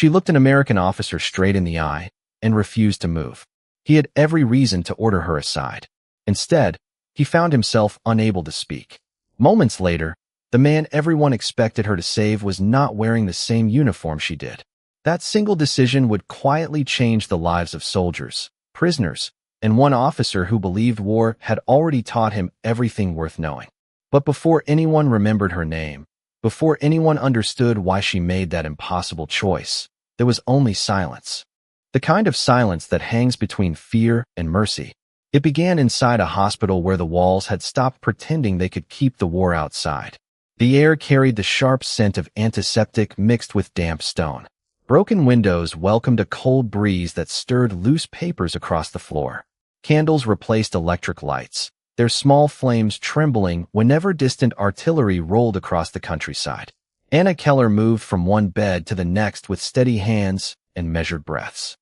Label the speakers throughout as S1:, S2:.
S1: She looked an American officer straight in the eye and refused to move. He had every reason to order her aside. Instead, he found himself unable to speak. Moments later, the man everyone expected her to save was not wearing the same uniform she did. That single decision would quietly change the lives of soldiers, prisoners, and one officer who believed war had already taught him everything worth knowing. But before anyone remembered her name, before anyone understood why she made that impossible choice, there was only silence. The kind of silence that hangs between fear and mercy. It began inside a hospital where the walls had stopped pretending they could keep the war outside. The air carried the sharp scent of antiseptic mixed with damp stone. Broken windows welcomed a cold breeze that stirred loose papers across the floor. Candles replaced electric lights, their small flames trembling whenever distant artillery rolled across the countryside. Anna Keller moved from one bed to the next with steady hands and measured breaths.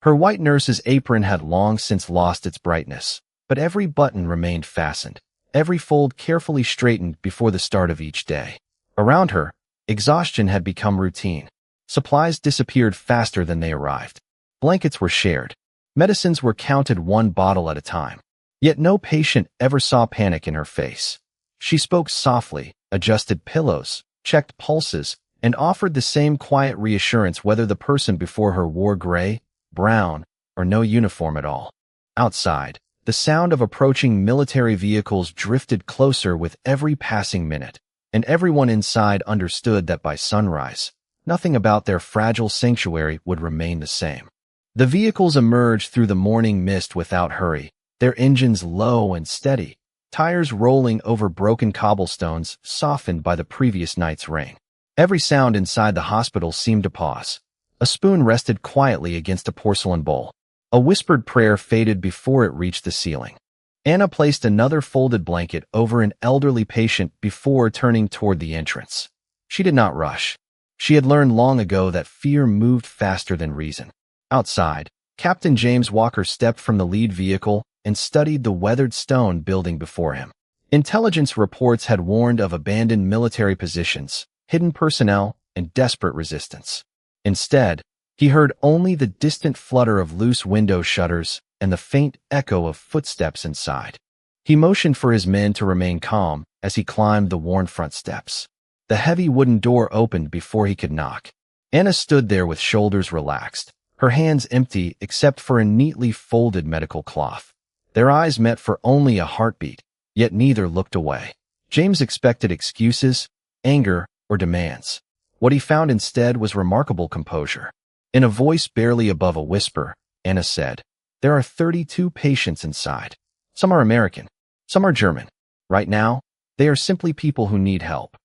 S1: Her white nurse's apron had long since lost its brightness, but every button remained fastened, every fold carefully straightened before the start of each day. Around her, exhaustion had become routine. Supplies disappeared faster than they arrived. Blankets were shared. Medicines were counted one bottle at a time. Yet no patient ever saw panic in her face. She spoke softly, adjusted pillows, checked pulses, and offered the same quiet reassurance whether the person before her wore gray, brown, or no uniform at all. Outside, the sound of approaching military vehicles drifted closer with every passing minute, and everyone inside understood that by sunrise, nothing about their fragile sanctuary would remain the same. The vehicles emerged through the morning mist without hurry, their engines low and steady, tires rolling over broken cobblestones softened by the previous night's rain. Every sound inside the hospital seemed to pause. A spoon rested quietly against a porcelain bowl. A whispered prayer faded before it reached the ceiling. Anna placed another folded blanket over an elderly patient before turning toward the entrance. She did not rush. She had learned long ago that fear moved faster than reason. Outside, Captain James Walker stepped from the lead vehicle and studied the weathered stone building before him. Intelligence reports had warned of abandoned military positions, hidden personnel, and desperate resistance. Instead, he heard only the distant flutter of loose window shutters and the faint echo of footsteps inside. He motioned for his men to remain calm as he climbed the worn front steps. The heavy wooden door opened before he could knock. Anna stood there with shoulders relaxed, her hands empty except for a neatly folded medical cloth. Their eyes met for only a heartbeat, yet neither looked away. James expected excuses, anger, or demands. What he found instead was remarkable composure. In a voice barely above a whisper, Anna said, "There are 32 patients inside. Some are American, some are German. Right now, they are simply people who need help."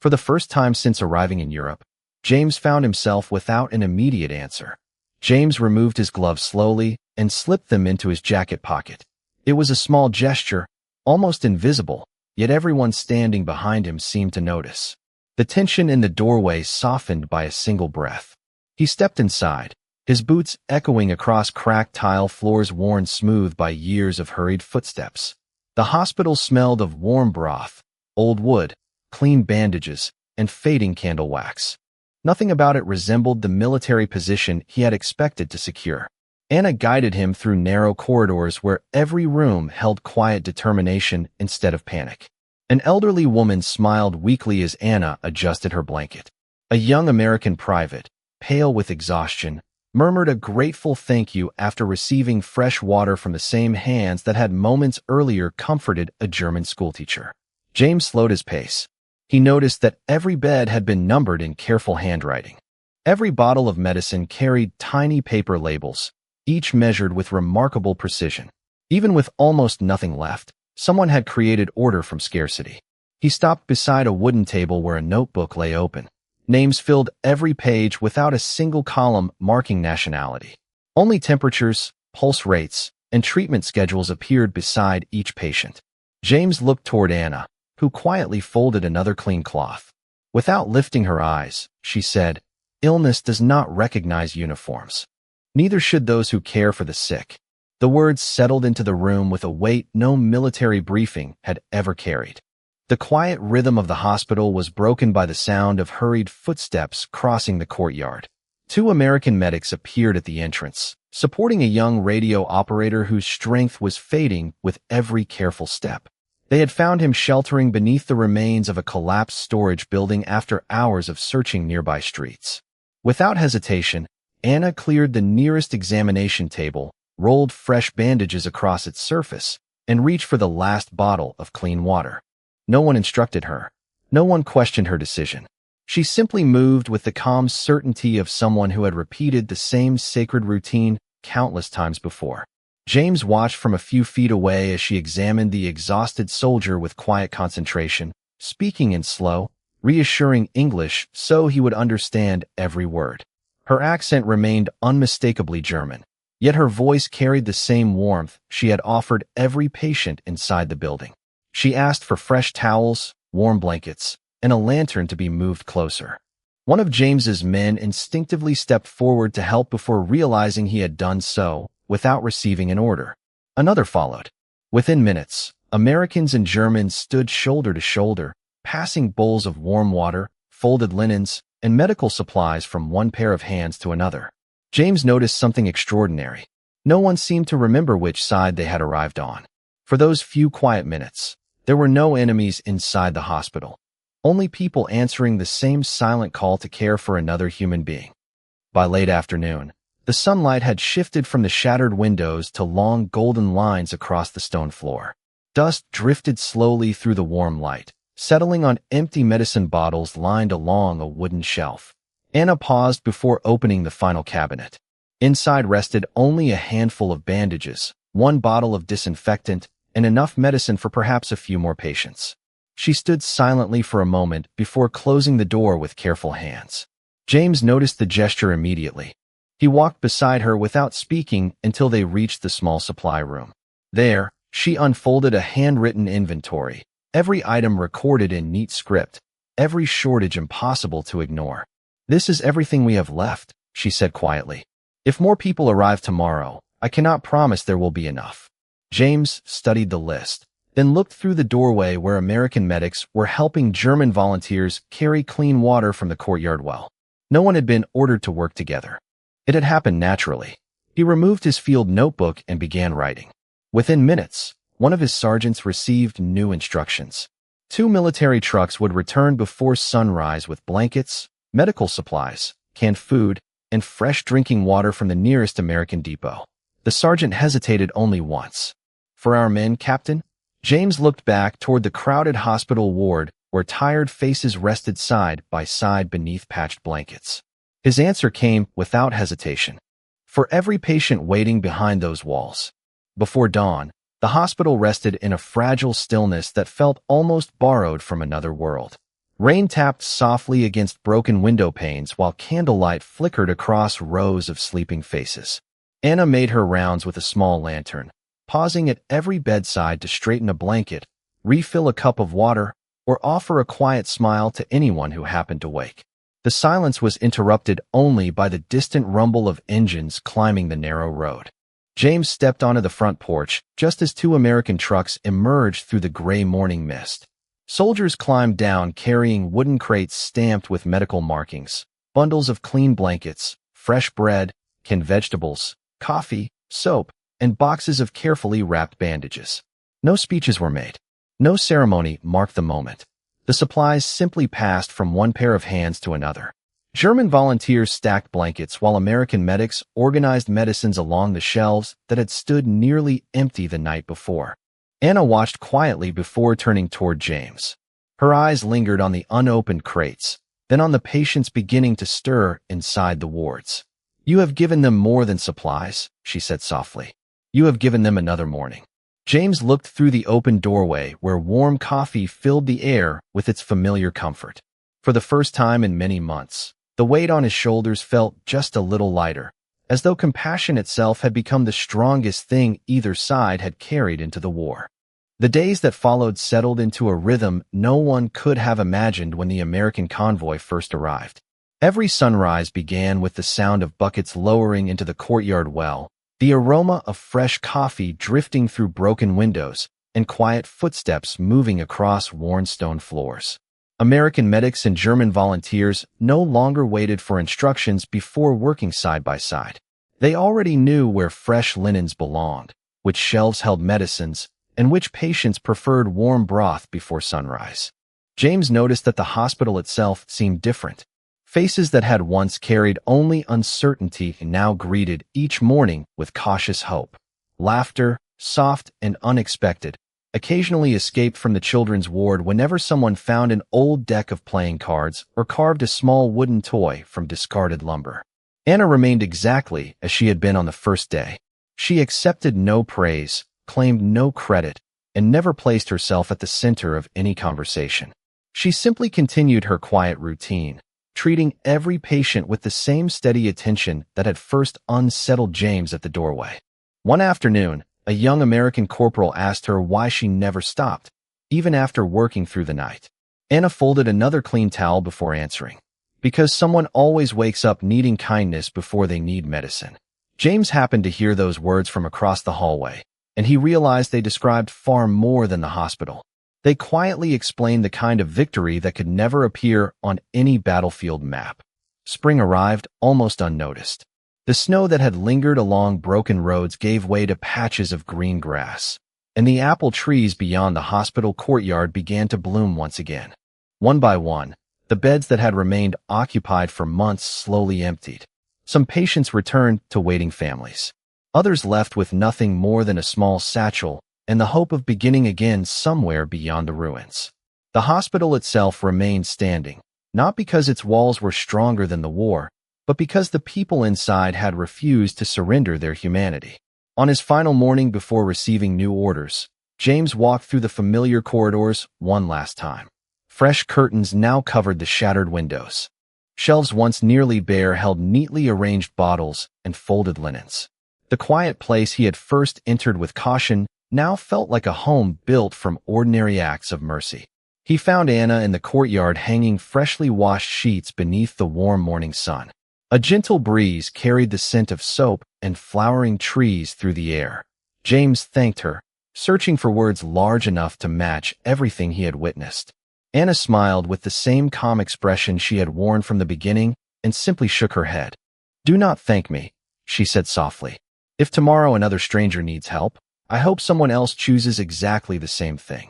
S1: For the first time since arriving in Europe, James found himself without an immediate answer. James removed his gloves slowly and slipped them into his jacket pocket. It was a small gesture, almost invisible, yet everyone standing behind him seemed to notice. The tension in the doorway softened by a single breath. He stepped inside, his boots echoing across cracked tile floors worn smooth by years of hurried footsteps. The hospital smelled of warm broth, old wood, clean bandages, and fading candle wax. Nothing about it resembled the military position he had expected to secure. Anna guided him through narrow corridors where every room held quiet determination instead of panic. An elderly woman smiled weakly as Anna adjusted her blanket. A young American private, pale with exhaustion, murmured a grateful thank you after receiving fresh water from the same hands that had moments earlier comforted a German schoolteacher. James slowed his pace. He noticed that every bed had been numbered in careful handwriting. Every bottle of medicine carried tiny paper labels, each measured with remarkable precision. Even with almost nothing left, someone had created order from scarcity. He stopped beside a wooden table where a notebook lay open. Names filled every page without a single column marking nationality. Only temperatures, pulse rates, and treatment schedules appeared beside each patient. James looked toward Anna, who quietly folded another clean cloth. Without lifting her eyes, she said, "Illness does not recognize uniforms. Neither should those who care for the sick." The words settled into the room with a weight no military briefing had ever carried. The quiet rhythm of the hospital was broken by the sound of hurried footsteps crossing the courtyard. Two American medics appeared at the entrance, supporting a young radio operator whose strength was fading with every careful step. They had found him sheltering beneath the remains of a collapsed storage building after hours of searching nearby streets. Without hesitation, Anna cleared the nearest examination table, rolled fresh bandages across its surface, and reached for the last bottle of clean water. No one instructed her. No one questioned her decision. She simply moved with the calm certainty of someone who had repeated the same sacred routine countless times before. James watched from a few feet away as she examined the exhausted soldier with quiet concentration, speaking in slow, reassuring English so he would understand every word. Her accent remained unmistakably German, yet her voice carried the same warmth she had offered every patient inside the building. She asked for fresh towels, warm blankets, and a lantern to be moved closer. One of James's men instinctively stepped forward to help before realizing he had done so without receiving an order. Another followed. Within minutes, Americans and Germans stood shoulder to shoulder, passing bowls of warm water, folded linens, and medical supplies from one pair of hands to another. James noticed something extraordinary. No one seemed to remember which side they had arrived on. For those few quiet minutes, there were no enemies inside the hospital, only people answering the same silent call to care for another human being. By late afternoon, the sunlight had shifted from the shattered windows to long golden lines across the stone floor. Dust drifted slowly through the warm light, settling on empty medicine bottles lined along a wooden shelf. Anna paused before opening the final cabinet. Inside rested only a handful of bandages, one bottle of disinfectant, and enough medicine for perhaps a few more patients. She stood silently for a moment before closing the door with careful hands. James noticed the gesture immediately. He walked beside her without speaking until they reached the small supply room. There, she unfolded a handwritten inventory, every item recorded in neat script, every shortage impossible to ignore. "This is everything we have left," she said quietly. "If more people arrive tomorrow, I cannot promise there will be enough." James studied the list, then looked through the doorway where American medics were helping German volunteers carry clean water from the courtyard well. No one had been ordered to work together. It had happened naturally. He removed his field notebook and began writing. Within minutes, one of his sergeants received new instructions. 2 military trucks would return before sunrise with blankets, medical supplies, canned food, and fresh drinking water from the nearest American depot. The sergeant hesitated only once. "For our men, Captain?" James looked back toward the crowded hospital ward where tired faces rested side by side beneath patched blankets. His answer came without hesitation. "For every patient waiting behind those walls." Before dawn, the hospital rested in a fragile stillness that felt almost borrowed from another world. Rain tapped softly against broken window panes while candlelight flickered across rows of sleeping faces. Anna made her rounds with a small lantern, pausing at every bedside to straighten a blanket, refill a cup of water, or offer a quiet smile to anyone who happened to wake. The silence was interrupted only by the distant rumble of engines climbing the narrow road. James stepped onto the front porch just as 2 American trucks emerged through the gray morning mist. Soldiers climbed down carrying wooden crates stamped with medical markings, bundles of clean blankets, fresh bread, canned vegetables, coffee, soap, and boxes of carefully wrapped bandages. No speeches were made. No ceremony marked the moment. The supplies simply passed from one pair of hands to another. German volunteers stacked blankets while American medics organized medicines along the shelves that had stood nearly empty the night before. Anna watched quietly before turning toward James. Her eyes lingered on the unopened crates, then on the patients beginning to stir inside the wards. "You have given them more than supplies," she said softly. "You have given them another morning." James looked through the open doorway where warm coffee filled the air with its familiar comfort. For the first time in many months, the weight on his shoulders felt just a little lighter, as though compassion itself had become the strongest thing either side had carried into the war. The days that followed settled into a rhythm no one could have imagined when the American convoy first arrived. Every sunrise began with the sound of buckets lowering into the courtyard well, the aroma of fresh coffee drifting through broken windows, and quiet footsteps moving across worn stone floors. American medics and German volunteers no longer waited for instructions before working side by side. They already knew where fresh linens belonged, which shelves held medicines, and which patients preferred warm broth before sunrise. James noticed that the hospital itself seemed different. Faces that had once carried only uncertainty now greeted each morning with cautious hope. Laughter, soft and unexpected, occasionally escaped from the children's ward whenever someone found an old deck of playing cards or carved a small wooden toy from discarded lumber. Anna remained exactly as she had been on the first day. She accepted no praise, claimed no credit, and never placed herself at the center of any conversation. She simply continued her quiet routine, treating every patient with the same steady attention that had first unsettled James at the doorway. One afternoon, a young American corporal asked her why she never stopped, even after working through the night. Anna folded another clean towel before answering. Because someone always wakes up needing kindness before they need medicine. James happened to hear those words from across the hallway, and he realized they described far more than the hospital. They quietly explained the kind of victory that could never appear on any battlefield map. Spring arrived almost unnoticed. The snow that had lingered along broken roads gave way to patches of green grass, and the apple trees beyond the hospital courtyard began to bloom once again. One by one, the beds that had remained occupied for months slowly emptied. Some patients returned to waiting families. Others left with nothing more than a small satchel and the hope of beginning again somewhere beyond the ruins. The hospital itself remained standing, not because its walls were stronger than the war, but because the people inside had refused to surrender their humanity. On his final morning before receiving new orders, James walked through the familiar corridors one last time. Fresh curtains now covered the shattered windows. Shelves once nearly bare held neatly arranged bottles and folded linens. The quiet place he had first entered with caution now felt like a home built from ordinary acts of mercy. He found Anna in the courtyard hanging freshly washed sheets beneath the warm morning sun. A gentle breeze carried the scent of soap and flowering trees through the air. James thanked her, searching for words large enough to match everything he had witnessed. Anna smiled with the same calm expression she had worn from the beginning and simply shook her head. "Do not thank me," she said softly. "If tomorrow another stranger needs help, I hope someone else chooses exactly the same thing."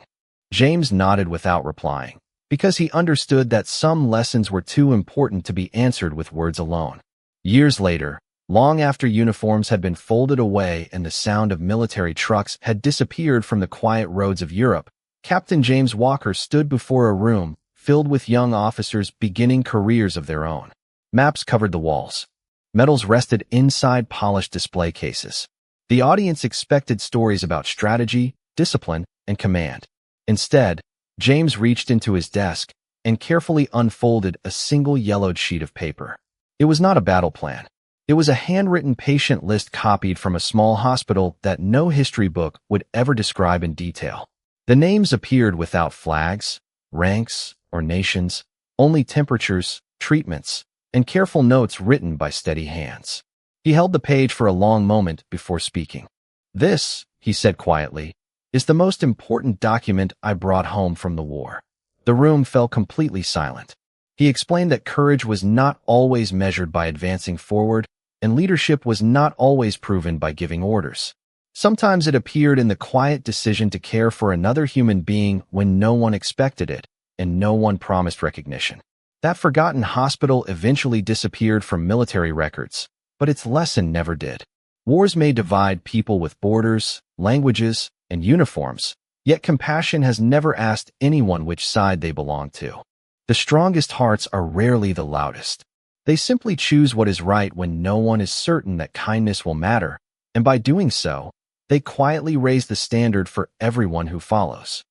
S1: James nodded without replying, because he understood that some lessons were too important to be answered with words alone. Years later, long after uniforms had been folded away and the sound of military trucks had disappeared from the quiet roads of Europe, Captain James Walker stood before a room filled with young officers beginning careers of their own. Maps covered the walls. Medals rested inside polished display cases. The audience expected stories about strategy, discipline, and command. Instead, James reached into his desk and carefully unfolded a single yellowed sheet of paper. It was not a battle plan. It was a handwritten patient list copied from a small hospital that no history book would ever describe in detail. The names appeared without flags, ranks, or nations, only temperatures, treatments, and careful notes written by steady hands. He held the page for a long moment before speaking. "This," he said quietly, "is the most important document I brought home from the war." The room fell completely silent. He explained that courage was not always measured by advancing forward, and leadership was not always proven by giving orders. Sometimes it appeared in the quiet decision to care for another human being when no one expected it, and no one promised recognition. That forgotten hospital eventually disappeared from military records, but its lesson never did. Wars may divide people with borders, languages, and uniforms, yet compassion has never asked anyone which side they belong to. The strongest hearts are rarely the loudest. They simply choose what is right when no one is certain that kindness will matter, and by doing so, they quietly raise the standard for everyone who follows.